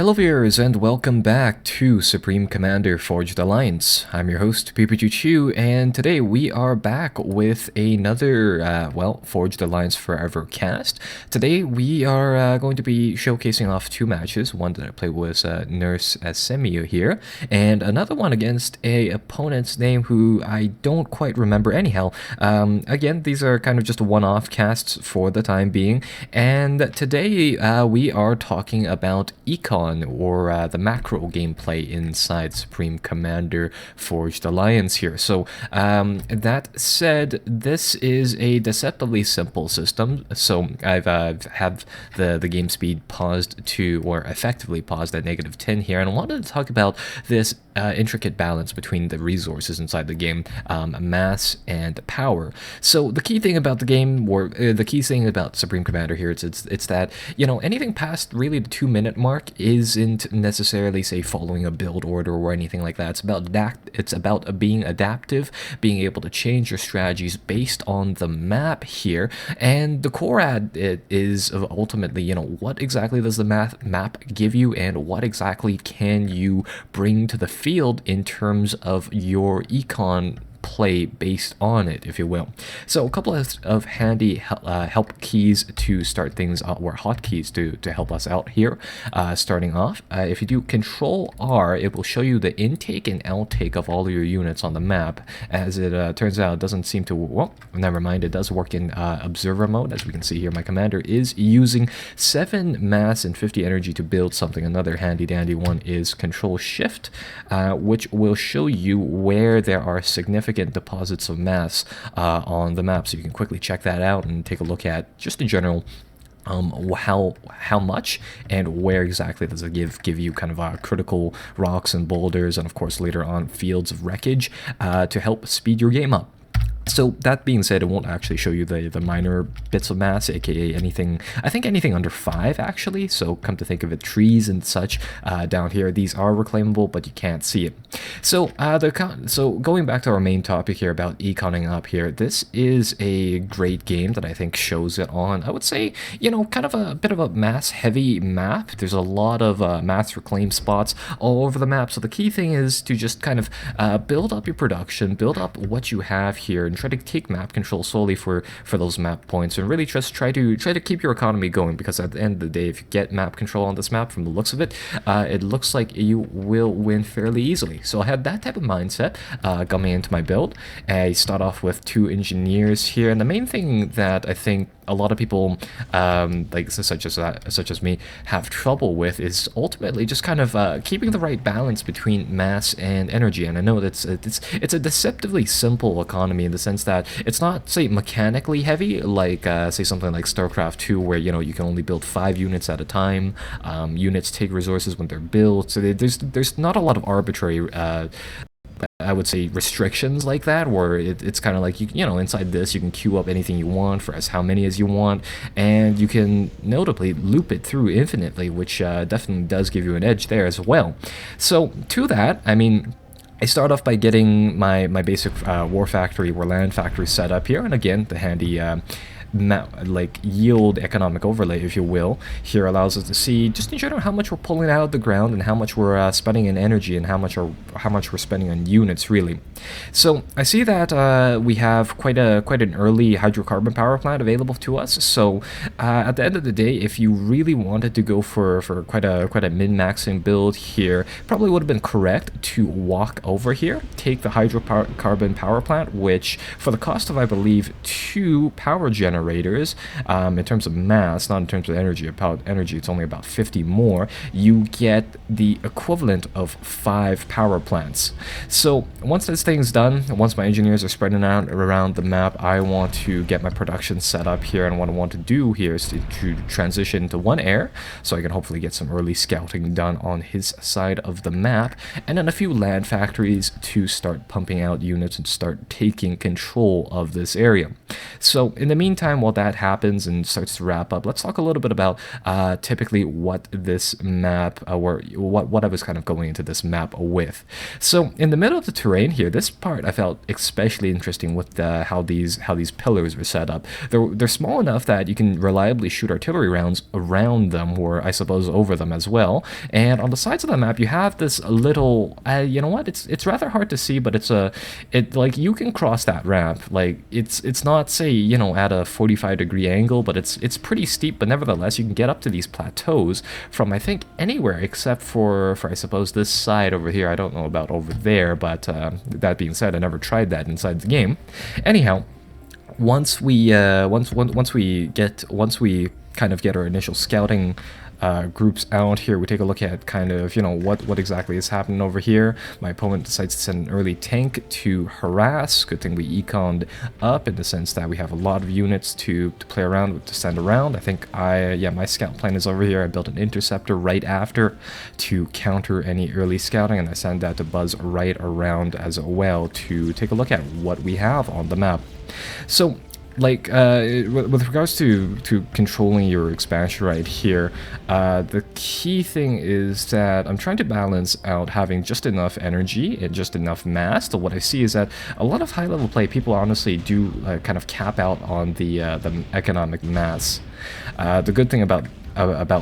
Hello viewers and welcome back to Supreme Commander Forged Alliance. I'm your host, Chu, and today we are back with another, Forged Alliance Forever cast. Today we are going to be showcasing off two matches. One that I played was Nurse Semio here, and another one against a opponent's name who I don't quite remember anyhow. Again, these are kind of just one-off casts for the time being, and today we are talking about Econ, or the macro gameplay inside Supreme Commander Forged Alliance here. So that said, this is a deceptively simple system. So I've had the game speed paused to, or effectively paused at -10 here, and I wanted to talk about this intricate balance between the resources inside the game, mass and power. So the key thing about the game, or the key thing about Supreme Commander here, it's that, you know, anything past really the 2-minute mark isn't necessarily, say, following a build order or anything like that. It's about being adaptive, being able to change your strategies based on the map here. And the core ad is ultimately, you know, what exactly does the map give you, and what exactly can you bring to the field in terms of your econ play based on it, if you will. So a couple of handy help keys to start things out, or hotkeys to help us out here. Starting off, if you do Control R, it will show you the intake and outtake of all your units on the map. As it turns out, it doesn't seem to, well, never mind, it does work in observer mode. As we can see here, my commander is using 7 mass and 50 energy to build something. Another handy dandy one is Control Shift, which will show you where there are significant deposits of mass on the map, so you can quickly check that out and take a look at just in general how much and where exactly does it give you kind of critical rocks and boulders, and of course later on fields of wreckage to help speed your game up. So that being said, it won't actually show you the minor bits of mass, aka anything, I think anything under 5 actually. So come to think of it, trees and such down here, these are reclaimable, but you can't see it. So so going back to our main topic here about econing up here, this is a great game that I think shows it on, I would say, you know, kind of a bit of a mass heavy map. There's a lot of mass reclaim spots all over the map. So the key thing is to just kind of build up your production, build up what you have here, and try to take map control solely for those map points, and really just try to keep your economy going, because at the end of the day, if you get map control on this map, from the looks of it, it looks like you will win fairly easily. So I had that type of mindset coming into my build. I start off with 2 engineers here, and the main thing that I think a lot of people such as me have trouble with is ultimately just kind of keeping the right balance between mass and energy. And I know that it's a deceptively simple economy in the sense that it's not, say, mechanically heavy like say something like StarCraft 2, where, you know, you can only build 5 units at a time. Units take resources when they're built, so there's not a lot of arbitrary I would say restrictions like that, where it's kind of like, you know, inside this you can queue up anything you want for how many as you want, and you can notably loop it through infinitely, which definitely does give you an edge there as well. So to that, I mean, I start off by getting my basic war factory or land factory set up here, and again, the handy yield economic overlay, if you will, here allows us to see just in general how much we're pulling out of the ground, and how much we're spending in energy, and how much we're spending on units, really. So I see that we have quite an early hydrocarbon power plant available to us. So at the end of the day, if you really wanted to go for quite a min-maxing build here, probably would have been correct to walk over here, take the hydrocarbon power plant, which for the cost of, I believe, 2 power generators, in terms of mass, not in terms of energy. About energy, it's only about 50 more. You get the equivalent of 5 power plants. So once this thing's done, once my engineers are spreading out around the map, I want to get my production set up here, and what I want to do here is to transition to 1 air, so I can hopefully get some early scouting done on his side of the map, and then a few land factories to start pumping out units and start taking control of this area. So in the meantime, meantime, while that happens and starts to wrap up, let's talk a little bit about typically what this map, or what I was kind of going into this map with. So in the middle of the terrain here, this part I felt especially interesting with how these pillars were set up. They're small enough that you can reliably shoot artillery rounds around them, or I suppose over them as well. And on the sides of the map, you have this little, you know what? It's rather hard to see, but like you can cross that ramp. Like it's not, say, you know, at a 45-degree angle, but it's pretty steep. But nevertheless, you can get up to these plateaus from, I think, anywhere except for I suppose this side over here. I don't know about over there, but that being said, I never tried that inside the game. Anyhow, once we kind of get our initial scouting groups out here, we take a look at kind of, you know, what exactly is happening over here. My opponent decides to send an early tank to harass. Good thing we econned up in the sense that we have a lot of units to play around with, to send around. I think my scout plane is over here. I built an interceptor right after to counter any early scouting, and I send that to buzz right around as well to take a look at what we have on the map. So, like, with regards to controlling your expansion right here, the key thing is that I'm trying to balance out having just enough energy and just enough mass. So what I see is that a lot of high-level play, people honestly do kind of cap out on the economic mass. The good thing about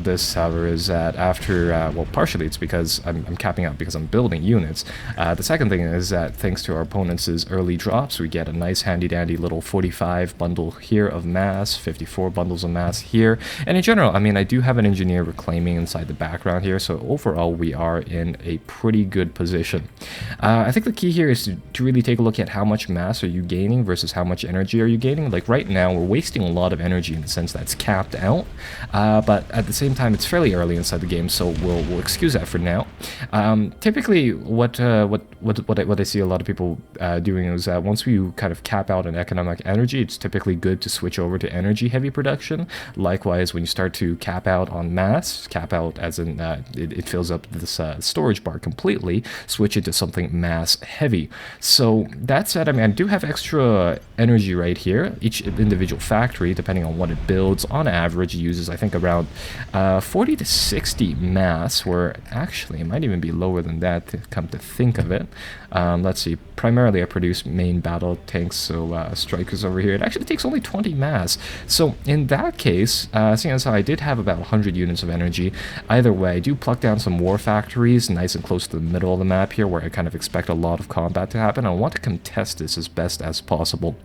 this, however, is that after, well, partially it's because I'm capping out because I'm building units. The second thing is that thanks to our opponents' early drops, we get a nice handy-dandy little 45 bundle here of mass, 54 bundles of mass here, and in general, I mean, I do have an engineer reclaiming inside the background here, so overall we are in a pretty good position. I think the key here is to really take a look at how much mass are you gaining versus how much energy are you gaining. Like right now, we're wasting a lot of energy in the sense that's capped out, but at the same time, it's fairly early inside the game, so we'll excuse that for now. Typically, what I see a lot of people doing is that once we kind of cap out on economic energy, it's typically good to switch over to energy-heavy production. Likewise, when you start to cap out on mass, cap out as in it fills up this storage bar completely, switch it to something mass-heavy. So that said, I mean, I do have extra energy right here. Each individual factory, depending on what it builds, on average uses, I think, around 40 to 60 mass, where actually it might even be lower than that to come to think of it. Let's see, primarily I produce main battle tanks, so strikers over here. It actually takes only 20 mass. So in that case, seeing as how I did have about 100 units of energy, either way, I do pluck down some war factories nice and close to the middle of the map here, where I kind of expect a lot of combat to happen. I want to contest this as best as possible.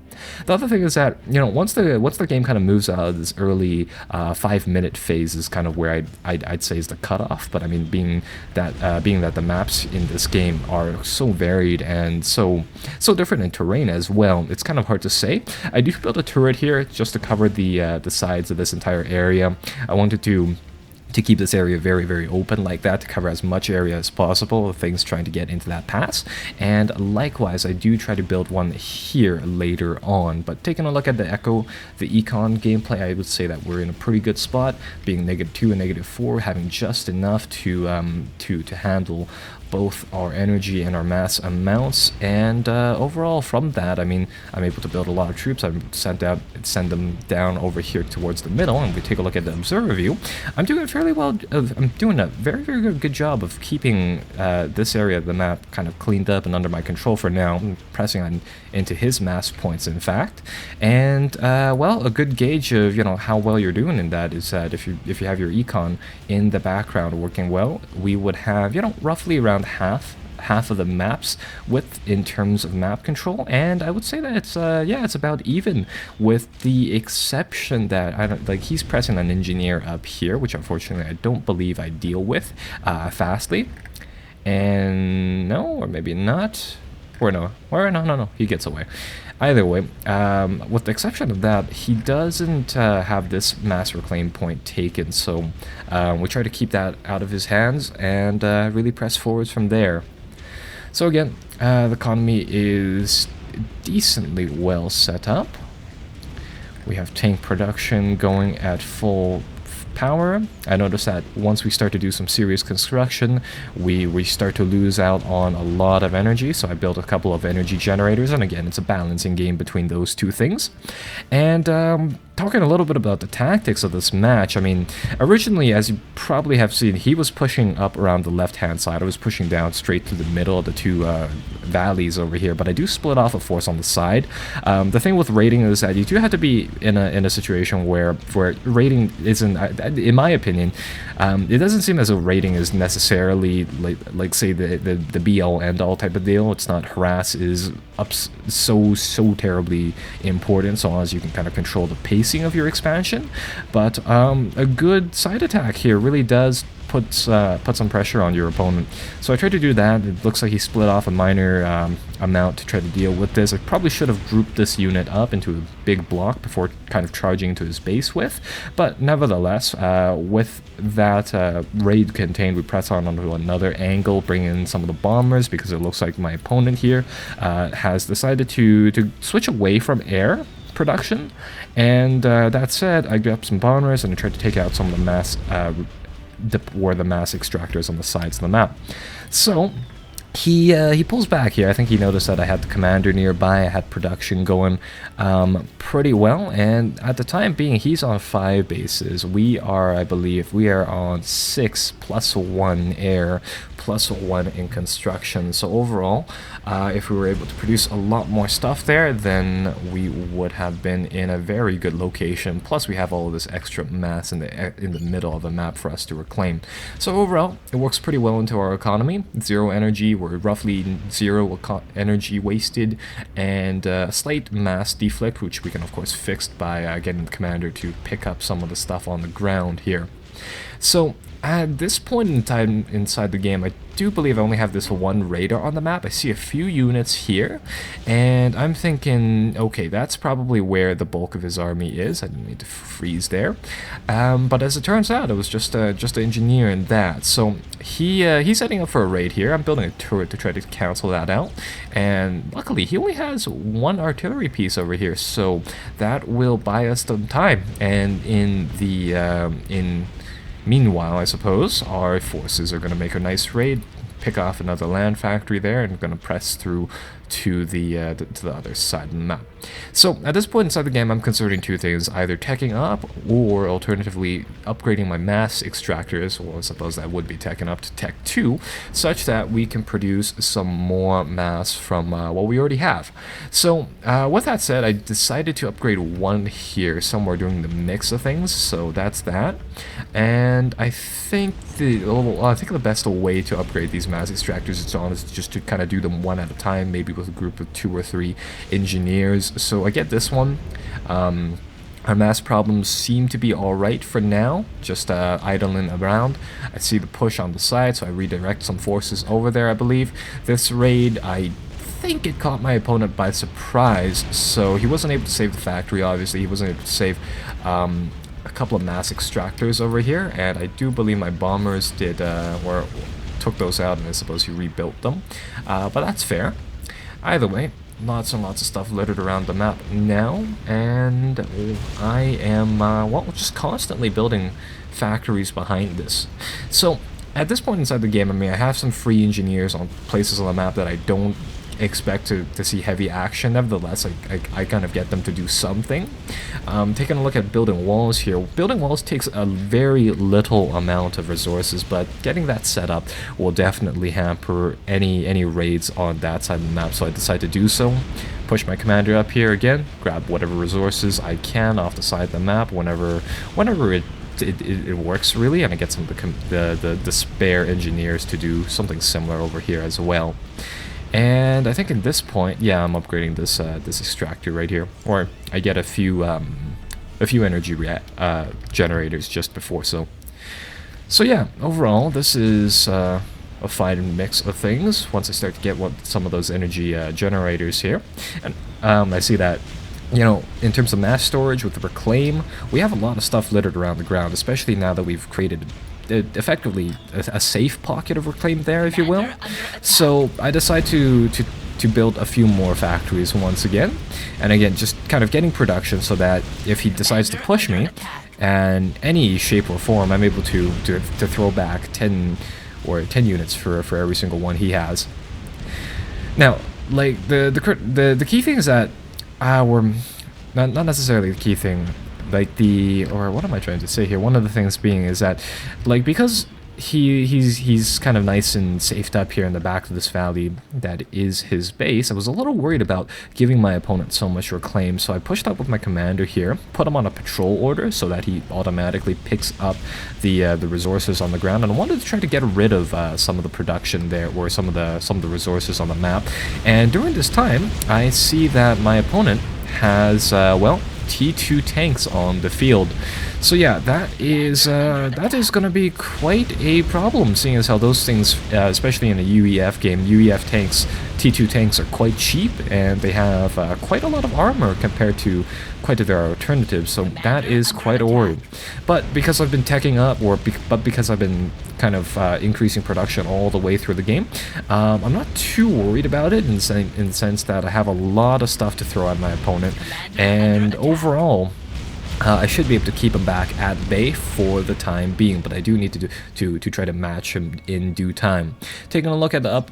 The other thing is that, you know, once the game kind of moves out of this early 5-minute phase is kind of where I'd say is the cutoff. But I mean, being that the maps in this game are so varied and so different in terrain as well, it's kind of hard to say. I do build a turret here just to cover the sides of this entire area. I wanted to keep this area very, very open like that, to cover as much area as possible of things trying to get into that pass. And likewise, I do try to build one here later on. But taking a look at the econ gameplay, I would say that we're in a pretty good spot, being -2 and -4, having just enough to handle both our energy and our mass amounts, and overall from that, I mean, I'm able to build a lot of troops. I send them down over here towards the middle, and we take a look at the observer view. I'm doing fairly well. I'm doing a very, very good job of keeping this area of the map kind of cleaned up and under my control for now. I'm pressing on into his mass points, in fact, and well, a good gauge of, you know, how well you're doing in that is that if you have your econ in the background working well, we would have, you know, roughly around half of the map's width in terms of map control, and I would say that it's yeah, it's about even, with the exception that he's pressing an engineer up here, which unfortunately I don't believe I deal with fastly, and no, or maybe not, or no, he gets away. Either way, with the exception of that, he doesn't have this mass reclaim point taken, so we try to keep that out of his hands and really press forwards from there. So again, the economy is decently well set up. We have tank production going at full power. I noticed that once we start to do some serious construction, we start to lose out on a lot of energy, so I built a couple of energy generators, and again, it's a balancing game between those two things. And talking a little bit about the tactics of this match, I mean, originally, as you probably have seen, he was pushing up around the left-hand side. I was pushing down straight through the middle of the two valleys over here, but I do split off a force on the side. The thing with raiding is that you do have to be in a situation where raiding isn't, in my opinion, it doesn't seem as though raiding is necessarily like say the be-all end-all type of deal. It's not. Harass is so terribly important, so long as you can kind of control the pacing of your expansion. But a good side attack here really does put some pressure on your opponent. So I tried to do that. It looks like he split off a minor amount to try to deal with this. I probably should have grouped this unit up into a big block before kind of charging into his base with, but nevertheless, with that raid contained, we press on onto another angle, bring in some of the bombers, because it looks like my opponent here has decided to switch away from air production. And that said, I grabbed some bombers and I tried to take out some of the mass extractors on the sides of the map. So he pulls back here. I think he noticed that I had the commander nearby. I had production going pretty well, and at the time being, he's on 5 bases. We are, I believe, we are on 6 plus 1 air, plus 1 in construction. So overall, if we were able to produce a lot more stuff there, then we would have been in a very good location. Plus, we have all of this extra mass in the middle of the map for us to reclaim. So overall, it works pretty well into our economy. 0 energy, we're roughly 0 energy wasted, and a slight mass deflect, which we can of course fix by getting the commander to pick up some of the stuff on the ground here. So at this point in time inside the game, I do believe I only have this one radar on the map. I see a few units here, and I'm thinking, okay, that's probably where the bulk of his army is. I didn't need to freeze there. But as it turns out, it was just an engineer in that. So he's setting up for a raid here. I'm building a turret to try to cancel that out. And luckily, he only has 1 artillery piece over here, so that will buy us some time. And meanwhile, I suppose, our forces are going to make a nice raid, pick off another land factory there, and going to press through to the other side of the map. So at this point inside the game, I'm considering 2 things: either teching up, or alternatively upgrading my mass extractors, or I suppose that would be teching up to tech 2, such that we can produce some more mass from what we already have. So with that said, I decided to upgrade 1 here somewhere during the mix of things, so that's that. And I think the best way to upgrade these mass extractors is just to kind of do them one at a time, maybe with a group of 2 or 3 engineers. So I get this one. Our mass problems seem to be alright for now, just idling around. I see the push on the side, so I redirect some forces over there, I believe. This raid, I think it caught my opponent by surprise, so he wasn't able to save the factory, obviously. He wasn't able to save a couple of mass extractors over here, and I do believe my bombers did, or took those out, and I suppose he rebuilt them. But that's fair. Either way, lots and lots of stuff littered around the map now, and I am, well, just constantly building factories behind this. So, at this point inside the game, I mean, I have some free engineers on places on the map that I don't expect to see heavy action. Nevertheless, I kind of get them to do something. Taking a look at building walls here. Building walls takes a very little amount of resources, but getting that set up will definitely hamper any raids on that side of the map, so I decide to do so. Push my commander up here again, grab whatever resources I can off the side of the map whenever it works, really, and I get some of the spare engineers to do something similar over here as well. And I think at this point, yeah, I'm upgrading this this extractor right here, or I get a few energy generators just before. So yeah, overall, this is a fine mix of things. Once I start to get some of those energy generators here, and I see that, you know, in terms of mass storage with the reclaim, we have a lot of stuff littered around the ground, especially now that we've created effectively a safe pocket of reclaim there, if you will. So I decide to build a few more factories once again, and again, just kind of getting production so that if he decides to push me, and any shape or form, I'm able to throw back 10 units for every single one he has. Now, like the key thing is that we're not necessarily the key thing, like or what am I trying to say here? One of the things being is that, like, because he's kind of nice and safed up here in the back of this valley that is his base, I was a little worried about giving my opponent so much reclaim, so I pushed up with my commander here, put him on a patrol order so that he automatically picks up the resources on the ground, and I wanted to try to get rid of some of the production there, or some of the resources on the map. And during this time, I see that my opponent has well, T2 tanks on the field. So yeah, that is gonna be quite a problem, seeing as how those things, especially in a UEF game, UEF tanks, T2 tanks are quite cheap, and they have quite a lot of armor compared to quite a their alternatives, so that is quite a worry. But because I've been teching up, but because I've been kind of increasing production all the way through the game, I'm not too worried about it in the sense that I have a lot of stuff to throw at my opponent, and overall, I should be able to keep him back at bay for the time being, but I do need to try to match him in due time. Taking a look at the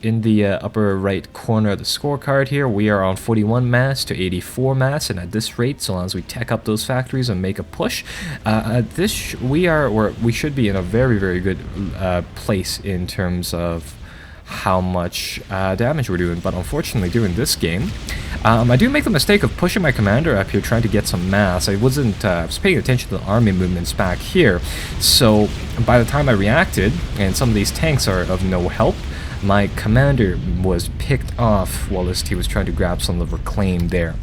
in the upper right corner of the scorecard here, we are on 41 mass to 84 mass, and at this rate, so long as we tech up those factories and make a push, we should be in a very good place in terms of how much damage we're doing. But unfortunately, during this game, I do make the mistake of pushing my commander up here, trying to get some mass. I was paying attention to the army movements back here, so by the time I reacted, and some of these tanks are of no help, my commander was picked off whilst he was trying to grab some of the reclaim there.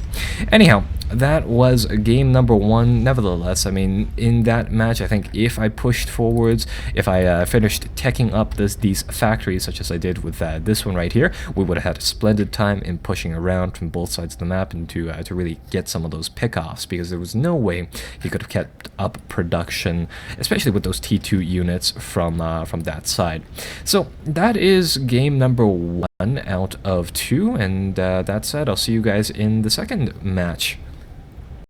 Anyhow, that was game number 1. Nevertheless, I mean, in that match, I think if I pushed forwards, if I finished teching up these factories, such as I did with this one right here, we would have had a splendid time in pushing around from both sides of the map and to really get some of those pickoffs, because there was no way he could have kept up production, especially with those T2 units from that side. So that is game number 1 out of 2, and that said, I'll see you guys in the second match.